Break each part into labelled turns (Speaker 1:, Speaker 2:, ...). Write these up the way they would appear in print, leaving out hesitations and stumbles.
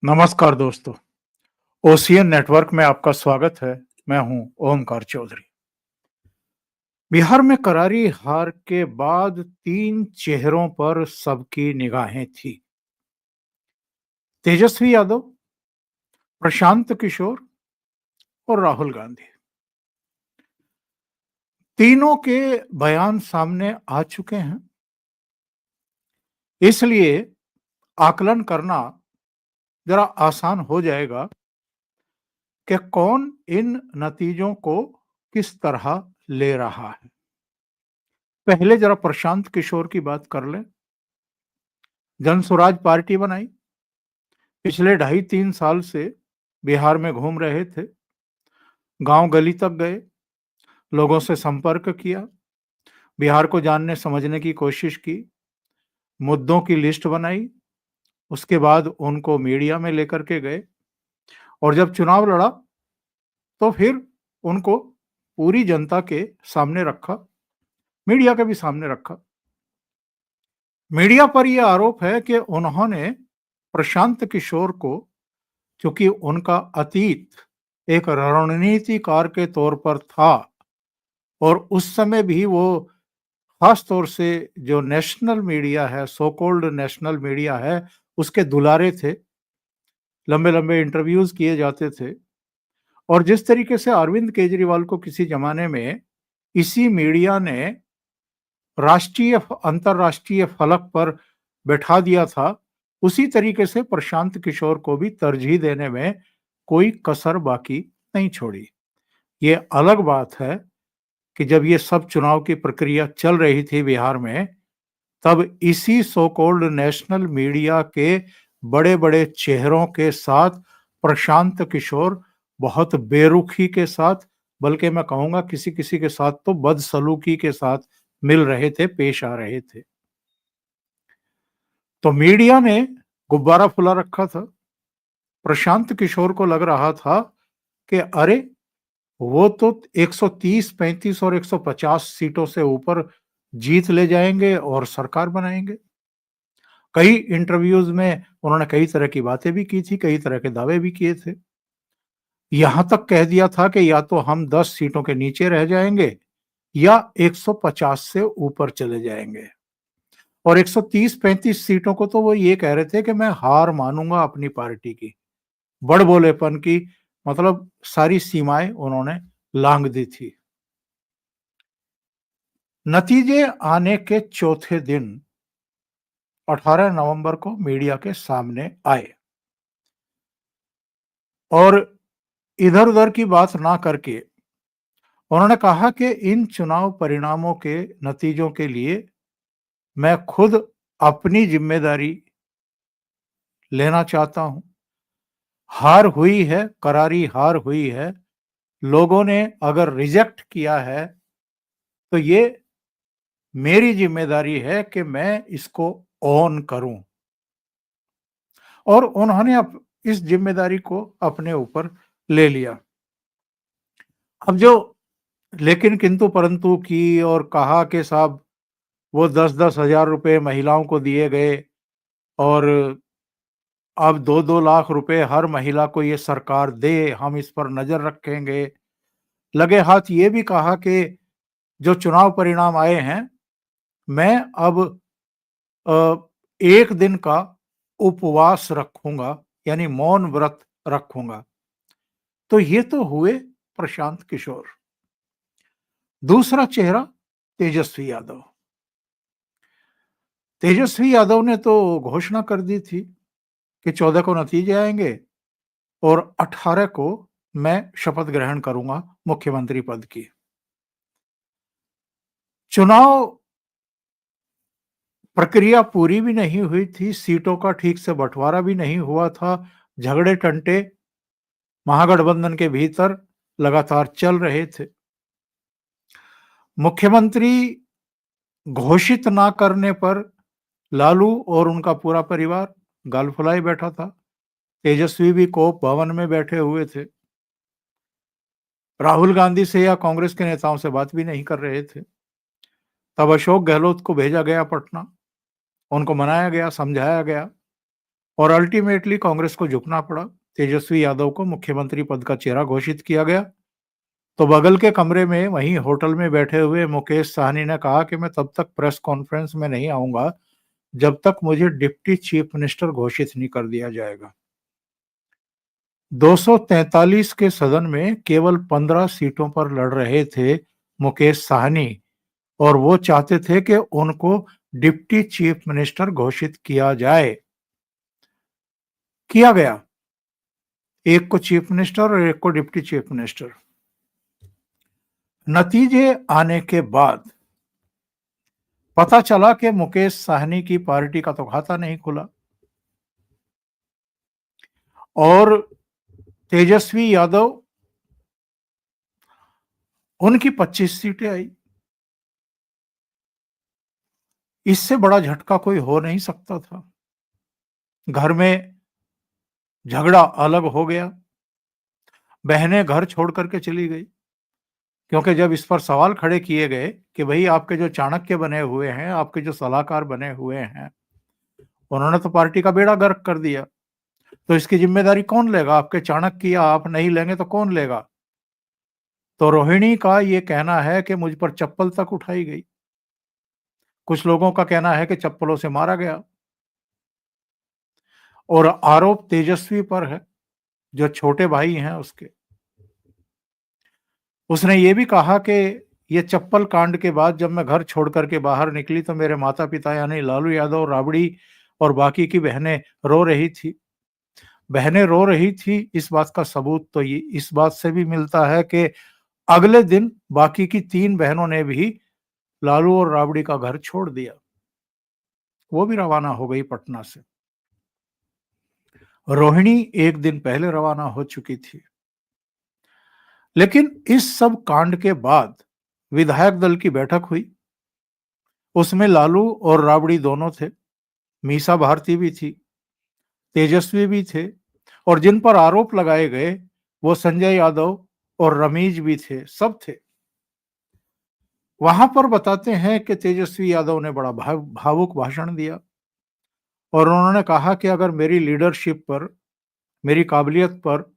Speaker 1: नमस्कार दोस्तों, ocean network में आपका स्वागत है। मैं हूं ओमकार चौधरी। बिहार में करारी हार के बाद तीन चेहरों पर सबकी निगाहें थी। तेजस्वी यादव, प्रशांत किशोर और राहुल गांधी। तीनों के बयान सामने आ चुके हैं, इसलिए आकलन करना जरा आसान हो जाएगा कि कौन इन नतीजों को किस तरह ले रहा है। पहले जरा प्रशांत किशोर की बात कर लें। जनसुराज पार्टी बनाई, पिछले ढाई तीन साल से बिहार में घूम रहे थे, गांव गली तक गए, लोगों से संपर्क किया, बिहार को जानने समझने की कोशिश की, मुद्दों की लिस्ट बनाई, उसके बाद उनको मीडिया में लेकर के गए और जब चुनाव लड़ा तो फिर उनको पूरी जनता के सामने रखा, मीडिया के भी सामने रखा। मीडिया पर यह आरोप है कि उन्होंने प्रशांत किशोर को, क्योंकि उनका अतीत एक रणनीतिकार के तौर पर था और उस समय भी वो खास तौर से जो नेशनल मीडिया है, सो कॉल्ड नेशनल मीडिया है, उसके दुलारे थे। लंबे लंबे इंटरव्यूज किए जाते थे और जिस तरीके से अरविंद केजरीवाल को किसी जमाने में इसी मीडिया ने राष्ट्रीय अंतर्राष्ट्रीय फलक पर बैठा दिया था, उसी तरीके से प्रशांत किशोर को भी तरजीह देने में कोई कसर बाकी नहीं छोड़ी। ये अलग बात है कि जब ये सब चुनाव की प्रक्रिया चल रही थी बिहार में, तब इसी सो कॉल्ड नेशनल मीडिया के बड़े-बड़े चेहरों के साथ प्रशांत किशोर बहुत बेरुखी के साथ, बल्कि मैं कहूँगा किसी-किसी के साथ तो बदसलूकी के साथ मिल रहे थे, पेश आ रहे थे। तो मीडिया ने गुब्बारा फुला रखा था। प्रशांत किशोर को लग रहा था कि अरे! वो तो 130, 35 और 150 सीटों से ऊपर जीत ले जाएँगे और सरकार बनाएँगे। कई इंटरव्यूज़ में उन्होंने कई तरह की बातें भी की थी, कई तरह के दावे भी किए थे। यहाँ तक कह दिया था कि या तो हम 10 सीटों के नीचे रह जाएँगे या 150 से ऊपर चले जाएँगे। और 130-35 सीटों को तो वो ये कह रहे थे कि मैं हार मानूँगा अपनी पार्टी की। बड़बोलेपन की मतलब सारी सीमाएँ उन्होंने लांघ दी थी। नतीजे आने के चौथे दिन 18 नवंबर को मीडिया के सामने आए और इधर-उधर की बात ना करके उन्होंने कहा कि इन चुनाव परिणामों के नतीजों के लिए मैं खुद अपनी जिम्मेदारी लेना चाहता हूं। हार हुई है, करारी हार हुई है। लोगों ने अगर रिजेक्ट किया है तो ये मेरी जिम्मेदारी है कि मैं इसको ऑन करूं और उन्होंने इस जिम्मेदारी को अपने ऊपर ले लिया। अब जो लेकिन किंतु परंतु की और कहा कि साहब वो 10-10 हजार रुपए महिलाओं को दिए गए और अब 2-2 लाख रुपए हर महिला को ये सरकार दे, हम इस पर नजर रखेंगे। लगे हाथ ये भी कहा कि जो चुनाव परिणाम आए हैं, मैं अब अ, 1 दिन का उपवास रखूंगा, यानी मौन व्रत रखूंगा। तो ये तो हुए प्रशांत किशोर। दूसरा चेहरा तेजस्वी यादव। तेजस्वी यादव ने तो घोषणा कर दी थी कि 14 को नतीजे आएंगे और 18 को मैं शपथ ग्रहण करूंगा मुख्यमंत्री पद की। चुनाव प्रक्रिया पूरी भी नहीं हुई थी, सीटों का ठीक से बंटवारा भी नहीं हुआ था, झगड़े टंटे महागठबंधन के भीतर लगातार चल रहे थे। मुख्यमंत्री घोषित ना करने पर लालू और उनका पूरा परिवार गाल फुलाए बैठा था। तेजस्वी भी कोप भवन में बैठे हुए थे। राहुल गांधी से या कांग्रेस के नेताओं से बात भी नहीं कर रहे थे। तब अशोक गहलोत को भेजा गया पटना, उनको मनाया गया, समझाया गया और अल्टीमेटली कांग्रेस को झुकना पड़ा। तेजस्वी यादव को मुख्यमंत्री पद का चेहरा घोषित किया गया। तो बगल के कमरे में वहीं होटल में बैठे हुए मुकेश साहनी ने कहा कि मैं तब तक प्रेस कॉन्फ्रेंस में नहीं आऊंगा जब तक मुझे डिप्टी चीफ मिनिस्टर घोषित नहीं कर दिया जाएगा। 243 के सदन में केवल 15 सीटों पर लड़ रहे थे मुकेश साहनी, और वो चाहते थे कि उनको डिप्टी चीफ मिनिस्टर घोषित किया जाए। किया गया, एक को चीफ मिनिस्टर और एक को डिप्टी चीफ मिनिस्टर। नतीजे आने के बाद पता चला कि मुकेश साहनी की पार्टी का तो खाता नहीं खुला और तेजस्वी यादव, उनकी 25 सीटें आई। इससे बड़ा झटका कोई हो नहीं सकता था। घर में झगड़ा अलग हो गया, बहनें घर छोड़ करके चली गई, क्योंकि जब इस पर सवाल खड़े किए गए कि भाई आपके जो चाणक्य बने हुए हैं, आपके जो सलाहकार बने हुए हैं, उन्होंने तो पार्टी का बेड़ा गर्क कर दिया, तो इसकी जिम्मेदारी कौन लेगा? आपके चाणक्य आप नहीं लेंगे तो कौन लेगा? तो रोहिणी का ये कहना है कि मुझ पर चप्पल तक उठाई गई। कुछ लोगों का कहना है कि चप्पलों से मारा गया, और आरोप तेजस्वी पर है, जो छोटे भाई हैं उसके। उसने ये भी कहा कि ये चप्पल कांड के बाद जब मैं घर छोड़ करके बाहर निकली तो मेरे माता पिता यानी लालू यादव, राबड़ी और बाकी की बहनें रो रही थी। बहनें रो रही थी, इस बात का सबूत तो ये इस बात से भी मिलता है कि अगले दिन बाकी की 3 बहनों ने भी लालू और राबड़ी का घर छोड़ दिया। वो भी रवाना हो गई पटना से। रोहिणी एक दिन पहले रवाना हो चुकी थी। लेकिन इस सब कांड के बाद विधायक दल की बैठक हुई। उसमें लालू और राबड़ी दोनों थे, मीसा भारती भी थी, तेजस्वी भी थे, और जिन पर आरोप लगाए गए वो संजय यादव और रमीज भी थे, सब थे। वहां पर बताते हैं कि तेजस्वी यादव ने बड़ा भावुक भाषण दिया और उन्होंने कहा कि अगर मेरी लीडरशिप पर, मेरी काबिलियत पर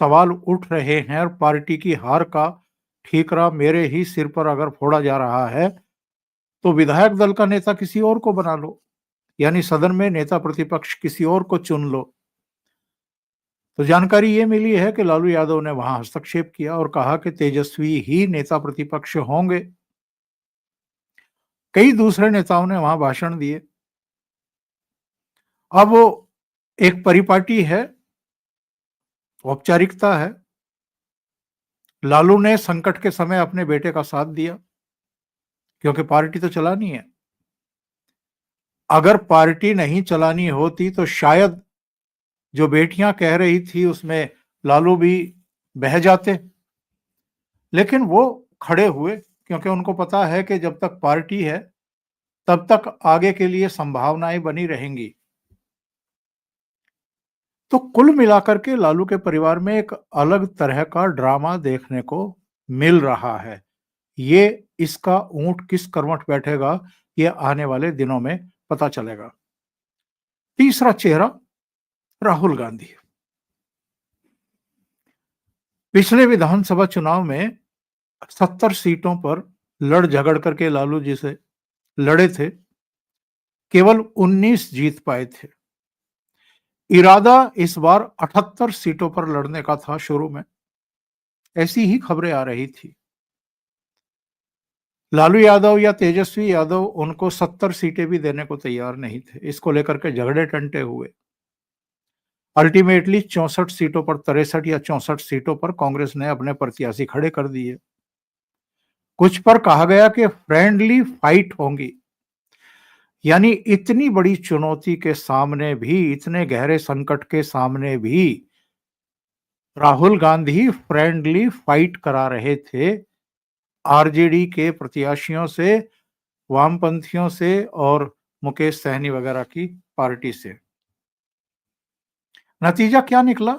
Speaker 1: सवाल उठ रहे हैं और पार्टी की हार का ठीकरा मेरे ही सिर पर अगर फोड़ा जा रहा है, तो विधायक दल का नेता किसी और को बना लो, यानी सदन में नेता प्रतिपक्ष किसी और को चुन लो। तो जानकारी ये मिली है कि लालू यादव ने वहां हस्तक्षेप किया और कहा कि तेजस्वी ही नेता प्रतिपक्ष होंगे। कई दूसरे नेताओं ने वहां भाषण दिए। अब वो एक परिपाटी है, औपचारिकता है। लालू ने संकट के समय अपने बेटे का साथ दिया, क्योंकि पार्टी तो चलानी है। अगर पार्टी नहीं चलानी होती तो शायद जो बेटियां कह रही थी उसमें लालू भी बह जाते, लेकिन वो खड़े हुए, क्योंकि उनको पता है कि जब तक पार्टी है तब तक आगे के लिए संभावनाएं बनी रहेंगी। तो कुल मिलाकर के लालू के परिवार में एक अलग तरह का ड्रामा देखने को मिल रहा है। ये इसका ऊंट किस करवट बैठेगा, ये आने वाले दिनों में पता चलेगा। तीसरा चेहरा राहुल गांधी। पिछले विधानसभा चुनाव में 70 सीटों पर लड़ झगड़ करके लालू जी से लड़े थे, केवल 19 जीत पाए थे। इरादा इस बार 78 सीटों पर लड़ने का था शुरू में, ऐसी ही खबरें आ रही थी। लालू यादव या तेजस्वी यादव उनको 70 सीटें भी देने को तैयार नहीं थे। इसको लेकर के झगड़े टंटे हुए। अल्टीमेटली 64 सीटों पर, 63 या 64 सीटों पर कांग्रेस ने अपने प्रत्याशी खड़े कर दिए। कुछ पर कहा गया कि फ्रेंडली फाइट होंगी, यानी इतनी बड़ी चुनौती के सामने भी, इतने गहरे संकट के सामने भी राहुल गांधी फ्रेंडली फाइट करा रहे थे आरजेडी के प्रत्याशियों से, वामपंथियों से और मुकेश सहनी वगैरह की पार्टी से। नतीजा क्या निकला?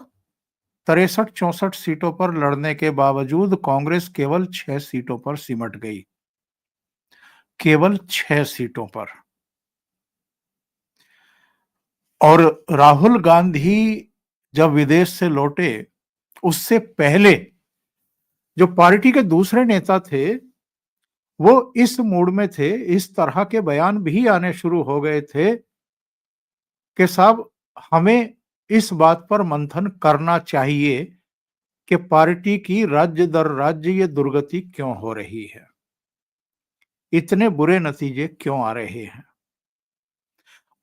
Speaker 1: 63-64 सीटों पर लड़ने के बावजूद कांग्रेस केवल 6 सीटों पर सिमट गई। केवल 6 सीटों पर। और राहुल गांधी जब विदेश से लौटे, उससे पहले जो पार्टी के दूसरे नेता थे, वो इस मूड में थे, इस तरह के बयान भी आने शुरू हो गए थे कि साहब हमें इस बात पर मंथन करना चाहिए कि पार्टी की राज्य दर राज्य ये दुर्गति क्यों हो रही है, इतने बुरे नतीजे क्यों आ रहे हैं।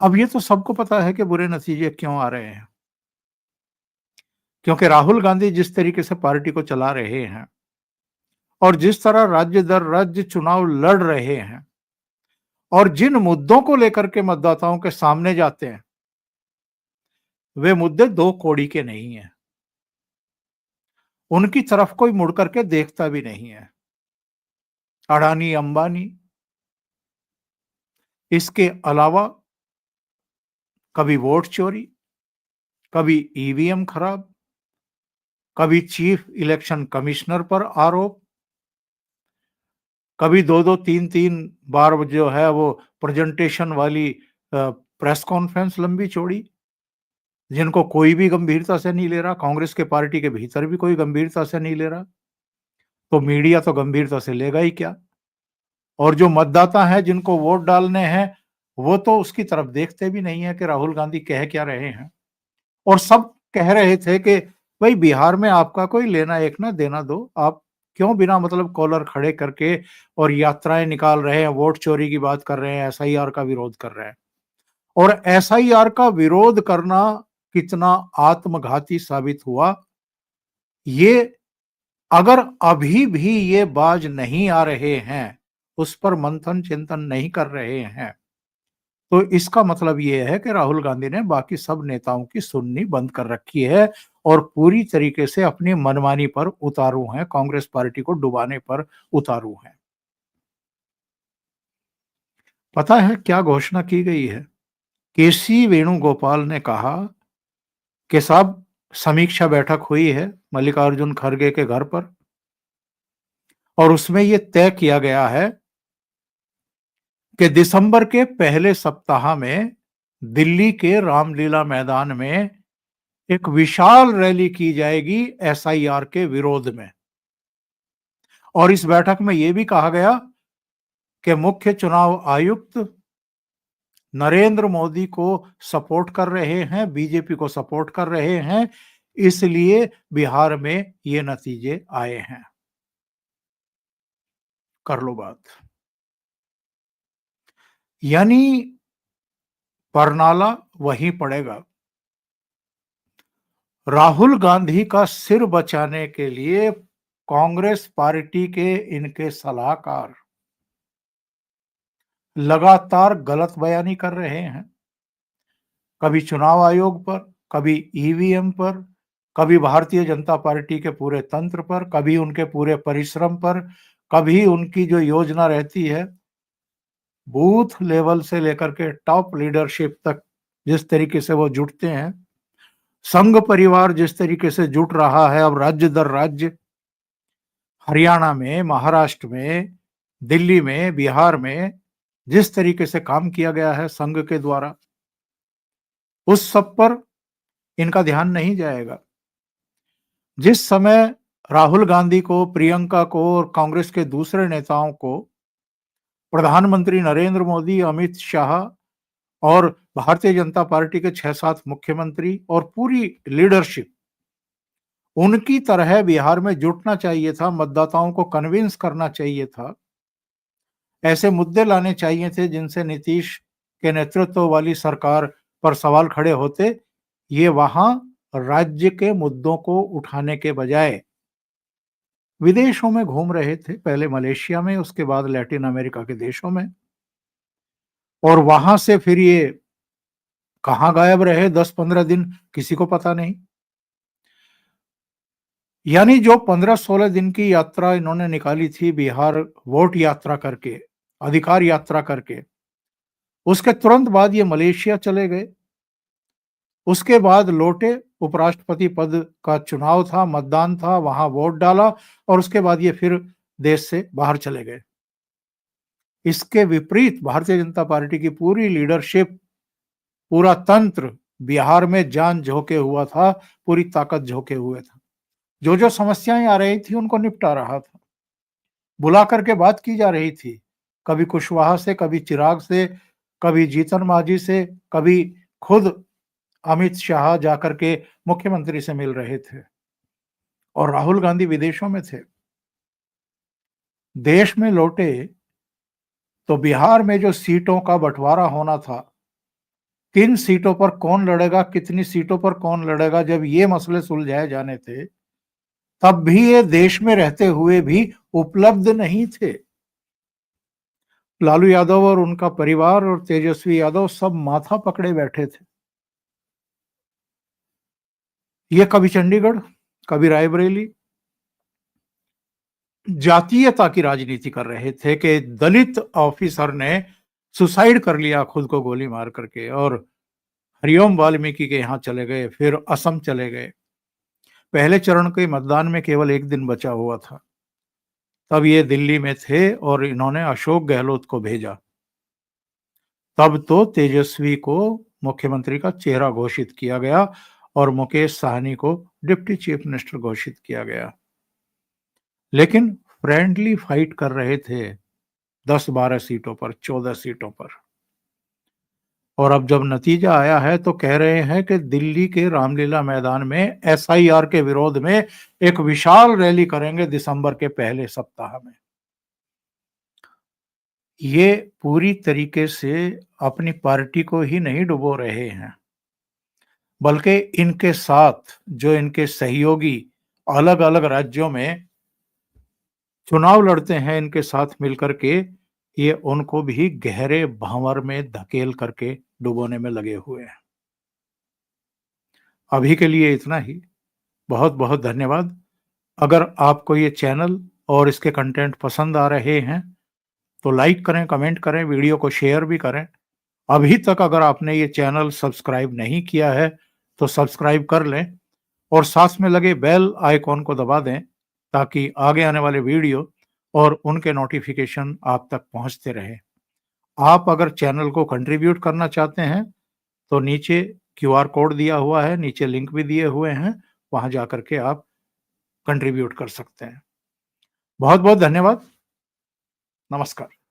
Speaker 1: अब ये तो सबको पता है कि बुरे नतीजे क्यों आ रहे हैं, क्योंकि राहुल गांधी जिस तरीके से पार्टी को चला रहे हैं और जिस तरह राज्य दर राज्य चुनाव लड़ रहे हैं और जिन मुद्दों को लेकर के मतदाताओं के सामने जाते हैं, वे मुद्दे दो कौड़ी के नहीं हैं। उनकी तरफ कोई मुड़ करके देखता भी नहीं है। अडानी अंबानी, इसके अलावा कभी वोट चोरी, कभी ईवीएम खराब, कभी चीफ इलेक्शन कमिश्नर पर आरोप, कभी दो दो तीन तीन बार जो है वो प्रेजेंटेशन वाली प्रेस कॉन्फ्रेंस लंबी चौड़ी, जिनको कोई भी गंभीरता से नहीं ले रहा। कांग्रेस के पार्टी के भीतर भी कोई गंभीरता से नहीं ले रहा, तो मीडिया तो गंभीरता से लेगा ही क्या। और जो मतदाता हैं जिनको वोट डालने हैं, वो तो उसकी तरफ देखते भी नहीं है कि राहुल गांधी कह क्या रहे हैं। और सब कह रहे थे कि भाई बिहार में आपका कोई लेना एक ना देना दो, आप क्यों बिना मतलब कॉलर खड़े करके और यात्राएं निकाल रहे हैं, वोट चोरी की बात कर रहे हैं, एसआईआर का विरोध कर रहे हैं। और एसआईआर का विरोध करना कितना आत्मघाती साबित हुआ, ये अगर अभी भी ये बाज नहीं आ रहे हैं, उस पर मंथन चिंतन नहीं कर रहे हैं, तो इसका मतलब ये है कि राहुल गांधी ने बाकी सब नेताओं की सुननी बंद कर रखी है और पूरी तरीके से अपनी मनमानी पर उतारू हैं, कांग्रेस पार्टी को डुबाने पर उतारू हैं। पता है क्या घोषणा की गई है? केसी वेणुगोपाल ने कहा कि साहब समीक्षा बैठक हुई है मल्लिकार्जुन खड़गे के घर पर, और उसमें यह तय किया गया है कि दिसंबर के पहले सप्ताह में दिल्ली के रामलीला मैदान में एक विशाल रैली की जाएगी एसआईआर के विरोध में। और इस बैठक में यह भी कहा गया कि मुख्य चुनाव आयुक्त नरेंद्र मोदी को सपोर्ट कर रहे हैं, बीजेपी को सपोर्ट कर रहे हैं, इसलिए बिहार में ये नतीजे आए हैं। कर लो बात। यानी परनाला वहीं पड़ेगा। राहुल गांधी का सिर बचाने के लिए कांग्रेस पार्टी के इनके सलाहकार लगातार गलत बयानी कर रहे हैं, कभी चुनाव आयोग पर, कभी ईवीएम पर, कभी भारतीय जनता पार्टी के पूरे तंत्र पर, कभी उनके पूरे परिश्रम पर, कभी उनकी जो योजना रहती है बूथ लेवल से लेकर के टॉप लीडरशिप तक जिस तरीके से वो जुटते हैं, संघ परिवार जिस तरीके से जुट रहा है अब राज्य दर राज्य, हरियाणा में, महाराष्ट्र में, दिल्ली में, बिहार में जिस तरीके से काम किया गया है संघ के द्वारा, उस सब पर इनका ध्यान नहीं जाएगा। जिस समय राहुल गांधी को, प्रियंका को और कांग्रेस के दूसरे नेताओं को प्रधानमंत्री नरेंद्र मोदी, अमित शाह और भारतीय जनता पार्टी के 6-7 मुख्यमंत्री और पूरी लीडरशिप उनकी तरह बिहार में जुटना चाहिए था, मतदाताओं को कन्विंस करना चाहिए था, ऐसे मुद्दे लाने चाहिए थे जिनसे नीतीश के नेतृत्व वाली सरकार पर सवाल खड़े होते, ये वहां राज्य के मुद्दों को उठाने के बजाय विदेशों में घूम रहे थे, पहले मलेशिया में, उसके बाद लैटिन अमेरिका के देशों में, और वहां से फिर ये कहां गायब रहे 10-15 दिन, किसी को पता नहीं। यानी जो 15-16 दिन की यात्रा इन्होंने निकाली थी बिहार, वोट यात्रा करके, अधिकार यात्रा करके, उसके तुरंत बाद ये मलेशिया चले गए, उसके बाद लौटे, उपराष्ट्रपति पद का चुनाव था, मतदान था, वहां वोट डाला और उसके बाद ये फिर देश से बाहर चले गए। इसके विपरीत भारतीय जनता पार्टी की पूरी लीडरशिप, पूरा तंत्र बिहार में जान झोंके हुआ था, पूरी ताकत झोंके हुए था। जो समस्याएं आ रही थी उनको निपटा रहा था। बुला करके बात की जा रही थी, कभी कुशवाहा से, कभी चिराग से, कभी जीतन मांझी से, कभी खुद अमित शाह जाकर के मुख्यमंत्री से मिल रहे थे और राहुल गांधी विदेशों में थे। देश में लौटे तो बिहार में जो सीटों का बंटवारा होना था, किन सीटों पर कौन लड़ेगा, कितनी सीटों पर कौन लड़ेगा, जब ये मसले सुलझाए जाने थे, तब भी ये देश में रहते हुए भी उपलब्ध नहीं थे। लालू यादव और उनका परिवार और तेजस्वी यादव सब माथा पकड़े बैठे थे। ये कभी चंडीगढ़, कभी रायबरेली, जातीयता की राजनीति कर रहे थे कि दलित ऑफिसर ने सुसाइड कर लिया खुद को गोली मार करके और हरिओम वाल्मीकि के यहां चले गए, फिर असम चले गए। पहले चरण के मतदान में केवल एक दिन बचा हुआ था, तब ये दिल्ली में थे और इन्होंने अशोक गहलोत को भेजा। तब तो तेजस्वी को मुख्यमंत्री का चेहरा घोषित किया गया और मुकेश साहनी को डिप्टी चीफ मिनिस्टर घोषित किया गया। लेकिन फ्रेंडली फाइट कर रहे थे 10-12 सीटों पर, 14 सीटों पर। और अब जब नतीजा आया है तो कह रहे हैं कि दिल्ली के रामलीला मैदान में एसआईआर के विरोध में एक विशाल रैली करेंगे दिसंबर के पहले सप्ताह में। ये पूरी तरीके से अपनी पार्टी को ही नहीं डुबो रहे हैं, बल्कि इनके साथ जो इनके सहयोगी अलग अलग राज्यों में चुनाव लड़ते हैं, इनके साथ मिलकर के ये उनको भी गहरे भंवर में धकेल करके डुबोने में लगे हुए हैं। अभी के लिए इतना ही। बहुत बहुत धन्यवाद। अगर आपको ये चैनल और इसके कंटेंट पसंद आ रहे हैं तो लाइक करें, कमेंट करें, वीडियो को शेयर भी करें। अभी तक अगर आपने ये चैनल सब्सक्राइब नहीं किया है तो सब्सक्राइब कर लें और साथ में लगे बेल आइकॉन को दबा दें ताकि आगे आने वाले वीडियो और उनके नोटिफिकेशन आप तक पहुंचते रहे। आप अगर चैनल को कंट्रीब्यूट करना चाहते हैं तो नीचे क्यूआर कोड दिया हुआ है, नीचे लिंक भी दिए हुए हैं, वहां जाकर के आप कंट्रीब्यूट कर सकते हैं। बहुत बहुत धन्यवाद। नमस्कार।